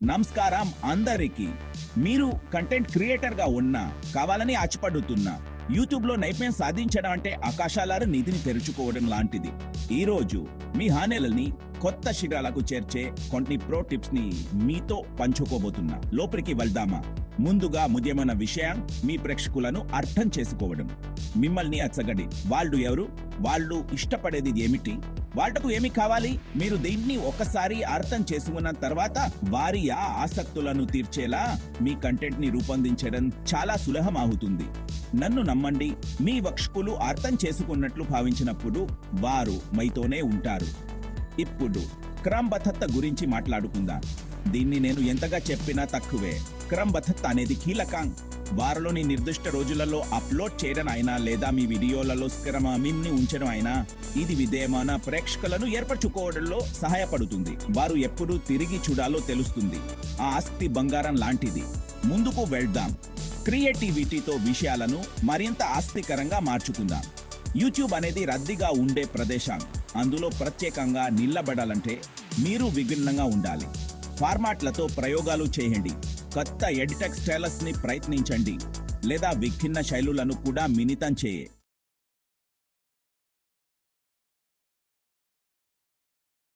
నమస్కారం అందరికి. మీరు కంటెంట్ క్రియేటర్ గా ఉన్నా, కావాలని ఆశపడుతున్నా, యూట్యూబ్ లో నైపుణ్యం సాధించడం అంటే ఆకాశాలారు నిధిని తెరుచుకోవడం లాంటిది. ఈ రోజు మీ హానెలని కొత్త శిఖరాలకు చేర్చే కొన్ని ప్రో టిప్స్ ని మీతో పంచుకోబోతున్నా. లోపలికి వెళ్దామా? ముందుగా ముఖ్యమైన విషయం మీ ప్రేక్షకులను అర్థం చేసుకోవడం. మిమ్మల్ని అచ్చగడి వాళ్ళు ఎవరు, వాళ్ళు ఇష్టపడేది ఏమిటి, వాళ్లకు ఏమి కావాలి, మీరు దీన్ని ఒకసారి అర్థం చేసుకున్న తర్వాత వారి ఆసక్తులను తీర్చేలా మీ కంటెంట్ ని రూపొందించడం చాలా సులభం అవుతుంది. నన్ను నమ్మండి, మీ వక్షకులు అర్థం చేసుకున్నట్లు భావించినప్పుడు వారు మీతోనే ఉంటారు. ఇప్పుడు క్రమబద్ధత గురించి మాట్లాడుకుందాం. దీన్ని నేను ఎంతగా చెప్పినా తక్కువే. క్రమబద్ధత అనేది కీలకం. వారిలోని నిర్దిష్ట రోజులలో అప్లోడ్ చేయడం అయినా లేదా మీ వీడియోలలో క్రమాన్ని ఉంచడం అయినా ఇది విధేయమైన ప్రేక్షకులను ఏర్పరచుకోవడంలో సహాయపడుతుంది. వారు ఎప్పుడు తిరిగి చూడాలో తెలుస్తుంది. ఆ ఆస్తి బంగారం లాంటిది. ముందుకు వెళ్దాం. క్రియేటివిటీతో విషయాలను మరింత ఆసక్తికరంగా మార్చుకుందాం. యూట్యూబ్ అనేది రద్దీగా ఉండే ప్రదేశం. అందులో ప్రత్యేకంగా నిలబడాలంటే మీరు విభిన్నంగా ఉండాలి. ఫార్మాట్లతో ప్రయోగాలు చేయండి. కొత్త ఎడిటెక్ స్టైల్స్ ని ప్రయత్నించండి లేదా విభిన్న శైలులను కూడా మిళితం చేయ